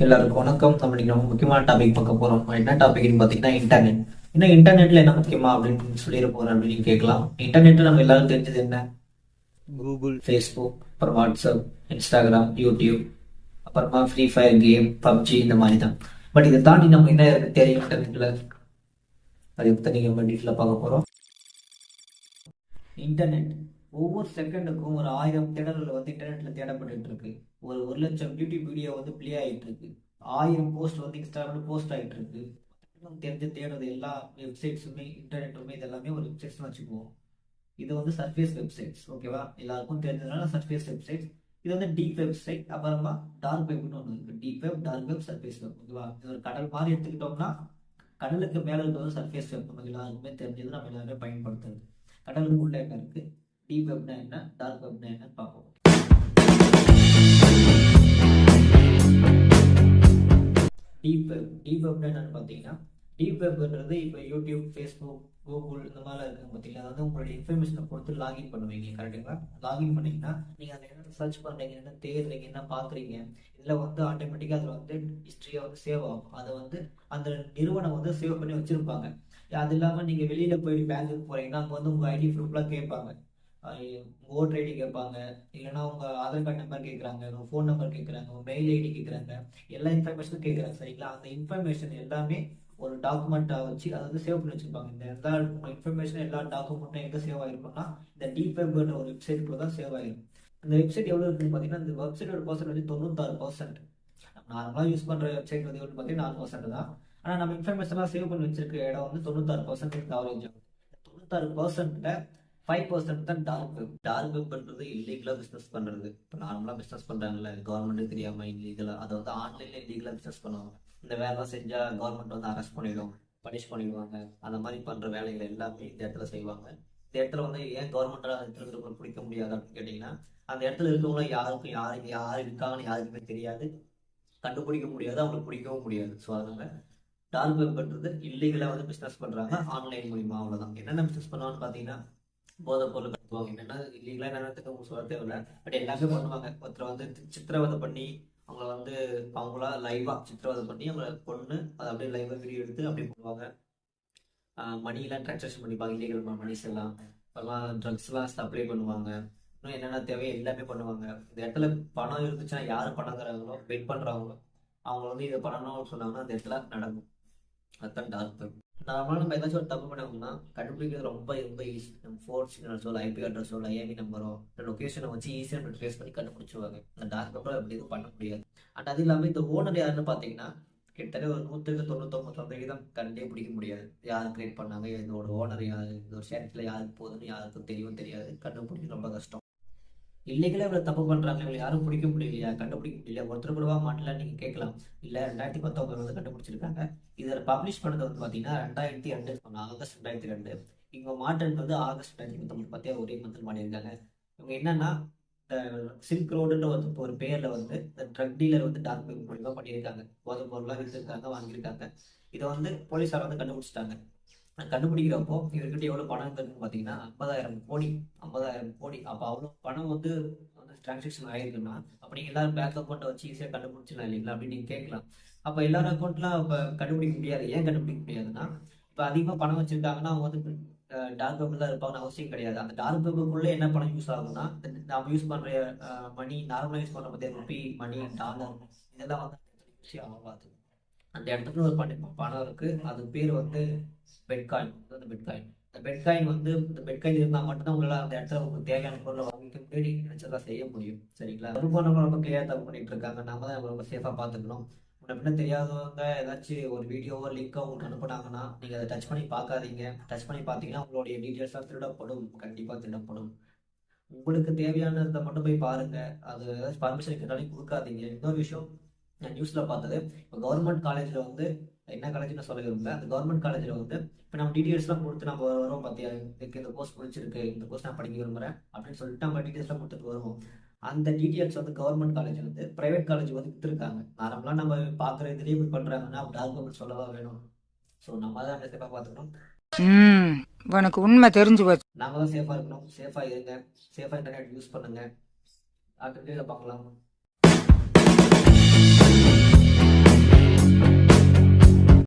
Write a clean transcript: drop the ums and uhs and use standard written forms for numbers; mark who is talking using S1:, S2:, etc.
S1: எல்லாருக்கும் வணக்கம். நம்ம இன்னைக்கு ரொம்ப முக்கியமான டாபிக் பார்க்க போறோம். என்ன டாபிக்னு பார்த்தீங்கன்னா இன்டர்நெட். என்ன இன்டர்நெட்ல என்ன முக்கியமா அப்படின்னு சொல்லிட போறேன் அப்படின்னு கேட்கலாம். இன்டர்நெட் நம்ம எல்லாரும் தெரிஞ்சது என்ன?
S2: கூகுள்,
S1: ஃபேஸ்புக், அப்புறம் வாட்ஸ்அப், இன்ஸ்டாகிராம், யூடியூப், அப்புறமா ஃப்ரீ ஃபயர் கேம், பப்ஜி இந்த மாதிரி தான். பட் இதை தாண்டி நம்ம என்ன இருக்கு தெரியும் இன்டர்நெட்ல, அதை பற்றி நீங்கள் நம்ம டீட்டெயிலாக பார்க்க போறோம். இன்டர்நெட் ஒவ்வொரு செகண்டுக்கும் ஒரு 1000 தேடல்கள் இன்டர்நெட்ல தேடப்பட்டு இருக்கு. ஒரு 1,00,000 யூடியூப் வீடியோ பிளே ஆகிட்டு இருக்கு. 1000 போஸ்ட் இன்ஸ்டாகிராம்ல போஸ்ட் ஆகிட்டு இருக்கு. தெரிஞ்ச தேடுறது எல்லா வெப்சைட்ஸுமே இன்டர்நெட்டுமே இது எல்லாமே ஒரு வெப்சைட்ஸ் வச்சுக்குவோம். இது சர்ஃபேஸ் வெப்சைட்ஸ், ஓகேவா? எல்லாருக்கும் தெரிஞ்சதுனால சர்ஃபேஸ் வெப்சைட்ஸ். இது டீப் வெப்சைட், அப்புறமா டார்க் வெப்னு ஒன்று இருக்கு. Deep web, dark web, surface web, ஓகேவா? இது ஒரு கடல் மாதிரி எடுத்துக்கிட்டோம்னா கடலுக்கு மேலே இருக்கிறது சர்ஃபேஸ் வெப். நம்ம எல்லாருக்குமே தெரிஞ்சது, நம்ம எல்லாருமே பயன்படுத்துறது. கடலுக்கு உள்ள என்ன இருக்கு, டீப் வெப்னா என்ன, டார்க் வெப்னா என்னன்னு பார்ப்போம். டீப் வெப்னா என்னன்னு பார்த்தீங்கன்னா, டீப் வெப்ன்றது இப்போ யூடியூப், ஃபேஸ்புக், கூகுள் இந்த மாதிரிலாம் இருக்காங்க பார்த்தீங்களா? அது உங்களுடைய இன்ஃபர்மேஷனை பொறுத்து லாகின் பண்ணுவீங்க, கரெக்டுங்களா? லாகின் பண்ணிங்கன்னா நீங்கள் அதில் என்ன சர்ச் பண்ணுறீங்க, என்ன தேடுறீங்க, என்ன பார்க்குறீங்க, இதில் ஆட்டோமேட்டிக்காக அதில் ஹிஸ்ட்ரியாக சேவ் ஆகும். அதை அந்த நிறுவனம் சேவ் பண்ணி வச்சுருப்பாங்க. அது இல்லாமல் நீங்கள் வெளியில் போய் பேங்க்குக்கு போகிறீங்கன்னா அங்கே உங்கள் ஐடி ப்ரூஃப்லாம் கேட்பாங்க. ஓட்டர் ஐடி கேட்பாங்க, இல்லைன்னா உங்கள் ஆதார் கார்டு நம்பர் கேட்குறாங்க, உங்கள் ஃபோன் நம்பர் கேட்குறாங்க, உங்கள் மெயில் ஐடி கேட்குறாங்க, எல்லா இன்ஃபர்மேஷனும் கேட்குறாங்க, சரிங்களா? அந்த இன்ஃபர்மேஷன் எல்லாமே ஒரு டாக்குமெண்ட்டாக வச்சு அதை சேவ் பண்ணி வச்சுருப்பாங்க. இந்த எல்லா இன்ஃபர்மேஷன் எல்லா டாக்குமெண்ட்டும் எங்கே சேவ் ஆகிருக்கும்னா இந்த டீப் வெப்ன்ற ஒரு வெப்சைட்டுக்குள்ள தான் சேவ் ஆகிருக்கும். அந்த வெப்சைட் எவ்வளோ இருக்குன்னு பார்த்தீங்கன்னா, இந்த வெப்சைட்டோட பர்சன்டேஜ் 96%. நார்மலாக யூஸ் பண்ணுற வெப்சைட் பார்த்தீங்கன்னா 4% தான். ஆனால் நம்ம இன்ஃபர்மேஷன்லாம் சேவ் பண்ணி வச்சிருக்க இடம் 96% கவரேஜ் ஆகும். 96%ல 5% தான் டார்க் வெப். டார்க் வெப்ன்றது இல்லீகலாக பிஸ்னஸ் பண்ணுறது. இப்போ நார்மலாக பிஸ்னஸ் பண்ணுறாங்கல்ல, கவர்மெண்ட்டு தெரியாமல் இல்லீகலாக, அதை ஆன்லைனில் இல்லீகலாக பிஸ்னஸ் பண்ணுவாங்க. இந்த வேலைலாம் செஞ்சால் கவர்மெண்ட் அரெஸ்ட் பண்ணிடும், பனிஷ் பண்ணிடுவாங்க. அந்த மாதிரி பண்ணுற வேலைகள் எல்லாமே இந்த இடத்துல செய்வாங்க. இந்த இடத்துல ஏன் கவர்மெண்ட்டால் இருக்கிறவங்களை பிடிக்க முடியாது அப்படின்னு கேட்டிங்கன்னா, அந்த இடத்துல இருக்கவங்கள யாருக்கும் யார் இருக்காங்கன்னு யாருக்குமே தெரியாது, கண்டுபிடிக்க முடியாது, அவங்களுக்கு பிடிக்கவும் முடியாது. ஸோ அதனால டார்க் வெப்ன்றது இல்லீகலாக பிஸ்னஸ் பண்ணுறாங்க ஆன்லைன் மூலிமா, அவ்வளோதான். என்னென்ன பிஸ்னஸ் பண்ணுவாங்கன்னு பார்த்தீங்கன்னா, போதை பொருள் கடத்துவாங்க. என்னென்னா இல்லீகலாக என்னத்துக்கு அவங்க சொல்ல தேவையில்லை, பட் எல்லாமே பண்ணுவாங்க. ஒருத்தரை சித்திரவதை பண்ணி அவங்களா லைவாக சித்திரவதை பண்ணி அவங்கள கொண்டு அதை அப்படியே லைவாக வீடியோ எடுத்து அப்படியே பண்ணுவாங்க. மணியெல்லாம் ட்ரான்சாக்ஷன் பண்ணிப்பாங்க, இல்லீகல் மணிஸ் எல்லாம். அப்புறமா ட்ரக்ஸ்லாம் சப்ளை பண்ணுவாங்க. இன்னும் என்னென்ன தேவையோ எல்லாமே பண்ணுவாங்க. இந்த இடத்துல பணம் இருந்துச்சுன்னா யார் பணம் தராங்களோ, பெட் பண்ணுறாங்களோ அவங்க இதை பண்ணணும்னு சொன்னாங்கன்னா அந்த இடத்துல நடக்கும். அதுதான் டார்க் வெப். நம்ம ஏதாச்சும் ஒரு தப்பு பண்ணோம்னா கண்டுபிடிக்கிறது ரொம்ப ரொம்ப ஈஸி. நம்ம ஃபோன் சிக்னல்ஸோ, ஐபி அட்ரஸோ, ஐஎம்பி நம்பரோ, லொக்கேஷனை வச்சு ஈஸியாக நம்ம ட்ரேஸ் பண்ணி கண்டுபிடிச்சிருவாங்க. இந்த டார்க் வெப்பில் அப்படி எதுவும் பண்ண முடியாது. அண்ட் அது இல்லாமல் இந்த ஓனர் யாருன்னு பார்த்தீங்கன்னா, கிட்டத்தட்ட ஒரு 199% கண்டே பிடிக்க முடியாது. யார் கிரியேட் பண்ணாங்க, இதோட ஓனர் யார், இந்த ஒரு ஷேரத்தில் யாருக்கு போகுதுன்னு யாருக்கும் தெரியாது. கண்டுபிடிக்க ரொம்ப கஷ்டம். இல்லீகலாக இவ்வளோ தப்பு பண்ணுறாங்க, இவங்களை யாரும் பிடிக்க முடியலையா, கண்டுபிடிக்க முடியல, ஒருத்தர் கூடவா மாட்டலாம் நீங்கள் கேட்கலாம். இல்லை, 2019 கண்டுபிடிச்சிருக்காங்க. இதில் பப்ளிஷ் பண்ணது பார்த்தீங்கன்னா 2002, ஆகஸ்ட் 2002. இவங்க மாட்டுன்றது ஆகஸ்ட் 2019 பார்த்தியா, ஒரே மந்தில் மாட்டியிருக்காங்க. இவங்க என்னன்னா இந்த சில்க் ரோடுன்ற ஒரு பேரில் இந்த ட்ரக் டீலர் டார்க் வெப் மூலிமா பண்ணியிருக்காங்க. போதை பொருளாக விற்றுருக்காங்க, வாங்கியிருக்காங்க. இதை போலீஸார் கண்டுபிடிச்சிட்டாங்க. கண்டுபிடிக்கிறப்போ இவர்கிட்ட எவ்வளோ பணம் இருக்குன்னு பார்த்தீங்கன்னா 50,000 கோடி. 50,000 கோடி. அப்போ அவ்வளோ பணம் டிரான்சாக்ஷன் ஆகிருக்குன்னா அப்போ நீங்கள் எல்லாரும் பேங்க் அக்கௌண்ட்டை வச்சு ஈஸியாக கண்டுபிடிச்சிடலாம் இல்லைங்களா அப்படின்னு நீங்கள் கேட்கலாம். அப்போ எல்லாரும் அக்கௌண்ட்லாம் இப்போ கண்டுபிடிக்க முடியாது. ஏன் கண்டுபிடிக்க முடியாதுன்னா, இப்போ அதிகமாக பணம் வச்சுருக்காங்கன்னா அவங்க டார்க் வெப்பில் தான் இருப்பாங்கன்னு அவசியம் கிடையாது. அந்த டார்க் வெப்புக்குள்ளே என்ன பணம் யூஸ் ஆகும்னா, நம்ம யூஸ் பண்ணுற மணி, நார்மலாக யூஸ் பண்ணுற பற்றிய ருப்பி, மணி, டாலர், இதெல்லாம் யூஸே ஆகாது. அந்த இடத்துல ஒரு பணம் இருக்கு. அது பேர் பெட்காயின். அந்த பெட்காயின் இந்த பெட்காயின் இருந்தால் மட்டும்தான் உங்களால் அந்த இடத்துல உங்களுக்கு தேவையான பொருளை வாங்கிக்க முடியும், நீங்கள் நினைச்சதெல்லாம் செய்ய முடியும், சரிங்களா? தப்பு பண்ணவங்க ரொம்ப கிளியர் தப்பு பண்ணிட்டு இருக்காங்க. நம்ம தான் ரொம்ப சேஃபாக பார்த்துக்கணும். முன்ன தெரியாதவங்க ஏதாச்சும் ஒரு வீடியோவோ லிங்கோ உங்களுக்கு அனுப்புனாங்கன்னா நீங்கள் அதை டச் பண்ணி பார்க்காதீங்க. டச் பண்ணி பார்த்தீங்கன்னா உங்களுடைய டீட்டெயில்ஸ்லாம் திருடப்படும், கண்டிப்பாக திருடப்படும். உங்களுக்கு தேவையானதை மட்டும் போய் பாருங்க. அது ஏதாச்சும் பர்மிஷன் கேட்டாலும் கொடுக்காதீங்க. இன்னொரு விஷயம், நான் நியூஸில் பார்த்தது, இப்போ கவர்மெண்ட் காலேஜில் என்ன காலேஜ்னு சொல்ல விரும்பல, அந்த கவர்மெண்ட் காலேஜில் இப்போ நம்ம டீட்டெயில்ஸ்லாம் கொடுத்து நம்ம வரோம் பார்த்தியா, எனக்கு இந்த கோர்ஸ் பிடிச்சிருக்கு, இந்த கோர்ஸ் நான் படிக்க விரும்புகிறேன் அப்படின்னு சொல்லிட்டு நம்ம டீட்டெயில்ஸ்லாம் கொடுத்துட்டு வருவோம். அந்த details government college private college விற்றுருக்காங்க. நார்மலாக நம்ம பார்க்குற இதுலேயே இப்படி பண்ணுறாங்கன்னா டார்க் வெப் சொல்லதான் வேணும். ஸோ நம்ம தான் சேஃபாக பார்த்துக்கணும்.
S3: உனக்கு உண்மை தெரிஞ்சு போச்சு.
S1: நாம தான் சேஃபாக இருக்கணும். சேஃபாக இருங்க, சேஃபாக இன்டர்நெட் யூஸ் பண்ணுங்க. அடுத்த வீடியோவில் பார்க்கலாம்.